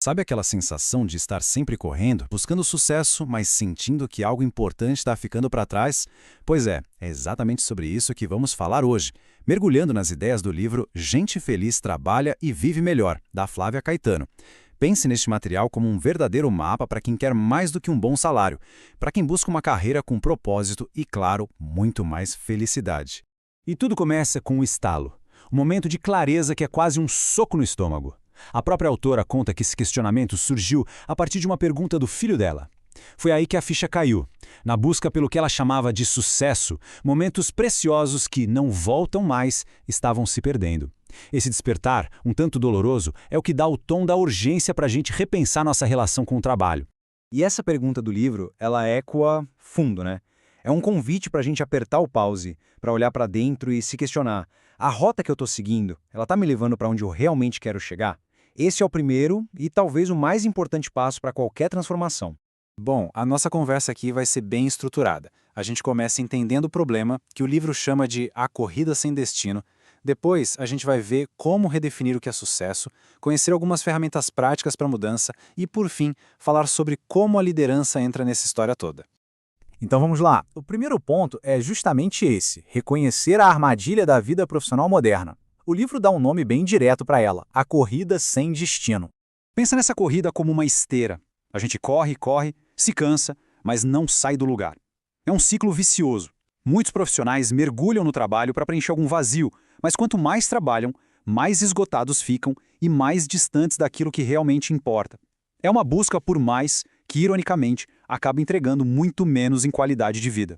Sabe aquela sensação de estar sempre correndo, buscando sucesso, mas sentindo que algo importante está ficando para trás? Pois é exatamente sobre isso que vamos falar hoje, mergulhando nas ideias do livro Gente Feliz Trabalha e Vive Melhor, da Flávia Caetano. Pense neste material como um verdadeiro mapa para quem quer mais do que um bom salário, para quem busca uma carreira com propósito e, claro, muito mais felicidade. E tudo começa com um estalo, um momento de clareza que é quase um soco no estômago. A própria autora conta que esse questionamento surgiu a partir de uma pergunta do filho dela. Foi aí que a ficha caiu, na busca pelo que ela chamava de sucesso, momentos preciosos que não voltam mais estavam se perdendo. Esse despertar, um tanto doloroso, é o que dá o tom da urgência para a gente repensar nossa relação com o trabalho. E essa pergunta do livro, ela ecoa fundo, né? É um convite para a gente apertar o pause, para olhar para dentro e se questionar. A rota que eu estou seguindo, ela está me levando para onde eu realmente quero chegar? Esse é o primeiro e talvez o mais importante passo para qualquer transformação. Bom, a nossa conversa aqui vai ser bem estruturada. A gente começa entendendo o problema, que o livro chama de A Corrida Sem Destino. Depois, a gente vai ver como redefinir o que é sucesso, conhecer algumas ferramentas práticas para mudança e, por fim, falar sobre como a liderança entra nessa história toda. Então vamos lá. O primeiro ponto é justamente esse: reconhecer a armadilha da vida profissional moderna. O livro dá um nome bem direto para ela: A Corrida Sem Destino. Pensa nessa corrida como uma esteira. A gente corre, corre, se cansa, mas não sai do lugar. É um ciclo vicioso. Muitos profissionais mergulham no trabalho para preencher algum vazio, mas quanto mais trabalham, mais esgotados ficam e mais distantes daquilo que realmente importa. É uma busca por mais que, ironicamente, acaba entregando muito menos em qualidade de vida.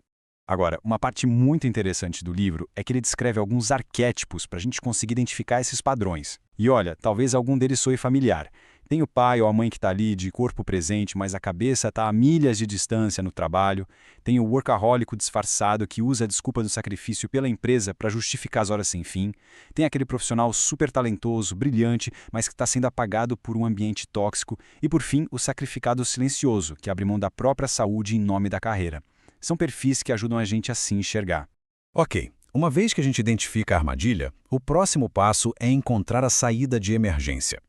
Agora, uma parte muito interessante do livro é que ele descreve alguns arquétipos para a gente conseguir identificar esses padrões. E olha, talvez algum deles soe familiar. Tem o pai ou a mãe que está ali de corpo presente, mas a cabeça está a milhas de distância no trabalho. Tem o workahólico disfarçado que usa a desculpa do sacrifício pela empresa para justificar as horas sem fim. Tem aquele profissional super talentoso, brilhante, mas que está sendo apagado por um ambiente tóxico. E por fim, o sacrificado silencioso, que abre mão da própria saúde em nome da carreira. São perfis que ajudam a gente a se enxergar. Ok, uma vez que a gente identifica a armadilha, o próximo passo é encontrar a saída de emergência.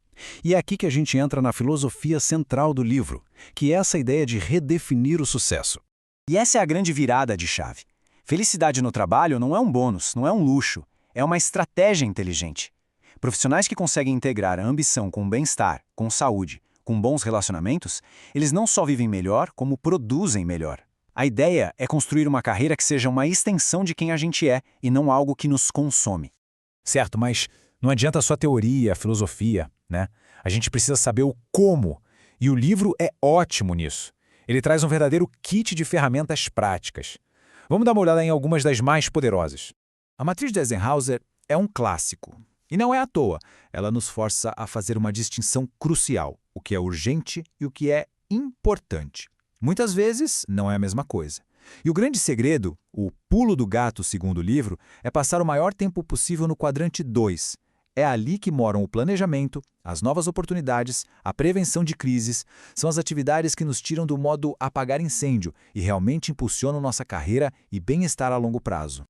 E é aqui que a gente entra na filosofia central do livro, que é essa ideia de redefinir o sucesso. E essa é a grande virada de chave. Felicidade no trabalho não é um bônus, não é um luxo, é uma estratégia inteligente. Profissionais que conseguem integrar a ambição com bem-estar, com saúde, com bons relacionamentos, eles não só vivem melhor, como produzem melhor. A ideia é construir uma carreira que seja uma extensão de quem a gente é e não algo que nos consome. Certo, mas não adianta só teoria, filosofia, né? A gente precisa saber o como. E o livro é ótimo nisso. Ele traz um verdadeiro kit de ferramentas práticas. Vamos dar uma olhada em algumas das mais poderosas. A matriz de Eisenhower é um clássico. E não é à toa. Ela nos força a fazer uma distinção crucial: o que é urgente e o que é importante. Muitas vezes não é a mesma coisa. E o grande segredo, o pulo do gato segundo o livro, é passar o maior tempo possível no quadrante 2. É ali que moram o planejamento, as novas oportunidades, a prevenção de crises. São as atividades que nos tiram do modo apagar incêndio e realmente impulsionam nossa carreira e bem-estar a longo prazo.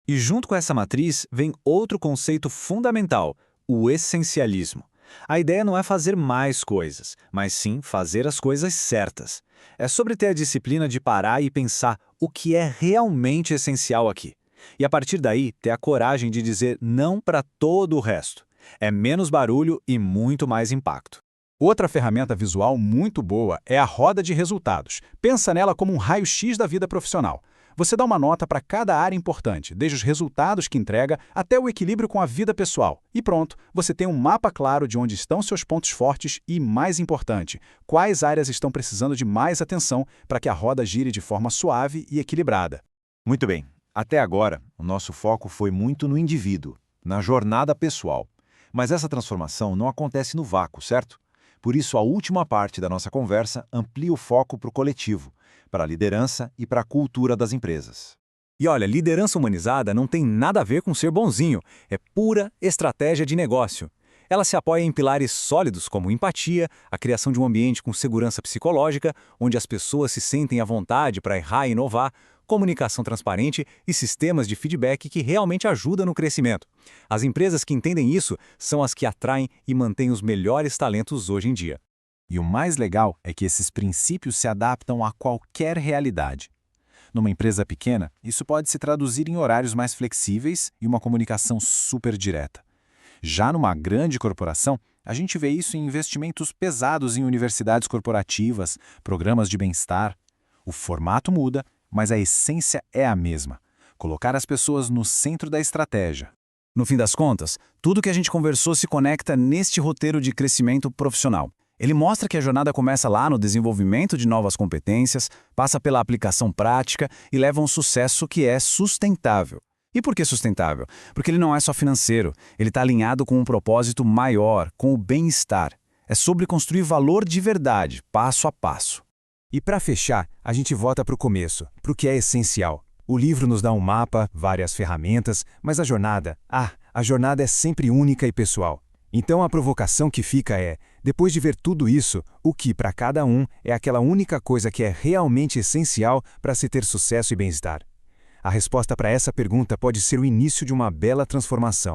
E junto com essa matriz vem outro conceito fundamental: o essencialismo. A ideia não é fazer mais coisas, mas sim fazer as coisas certas. É sobre ter a disciplina de parar e pensar o que é realmente essencial aqui. E a partir daí, ter a coragem de dizer não para todo o resto. É menos barulho e muito mais impacto. Outra ferramenta visual muito boa é a roda de resultados. Pensa nela como um raio-x da vida profissional. Você dá uma nota para cada área importante, desde os resultados que entrega até o equilíbrio com a vida pessoal. E pronto, você tem um mapa claro de onde estão seus pontos fortes e, mais importante, quais áreas estão precisando de mais atenção para que a roda gire de forma suave e equilibrada. Muito bem. Até agora, o nosso foco foi muito no indivíduo, na jornada pessoal. Mas essa transformação não acontece no vácuo, certo? Por isso, a última parte da nossa conversa amplia o foco para o coletivo, para a liderança e para a cultura das empresas. E olha, liderança humanizada não tem nada a ver com ser bonzinho, é pura estratégia de negócio. Ela se apoia em pilares sólidos como empatia, a criação de um ambiente com segurança psicológica, onde as pessoas se sentem à vontade para errar e inovar, comunicação transparente e sistemas de feedback que realmente ajudam no crescimento. As empresas que entendem isso são as que atraem e mantêm os melhores talentos hoje em dia. E o mais legal é que esses princípios se adaptam a qualquer realidade. Numa empresa pequena, isso pode se traduzir em horários mais flexíveis e uma comunicação super direta. Já numa grande corporação, a gente vê isso em investimentos pesados em universidades corporativas, programas de bem-estar. O formato muda, mas a essência é a mesma: colocar as pessoas no centro da estratégia. No fim das contas, tudo que a gente conversou se conecta neste roteiro de crescimento profissional. Ele mostra que a jornada começa lá no desenvolvimento de novas competências, passa pela aplicação prática e leva a um sucesso que é sustentável. E por que sustentável? Porque ele não é só financeiro, ele está alinhado com um propósito maior, com o bem-estar. É sobre construir valor de verdade, passo a passo. E para fechar, a gente volta para o começo, para o que é essencial. O livro nos dá um mapa, várias ferramentas, mas a jornada é sempre única e pessoal. Então a provocação que fica é, depois de ver tudo isso, o que para cada um é aquela única coisa que é realmente essencial para se ter sucesso e bem-estar? A resposta para essa pergunta pode ser o início de uma bela transformação.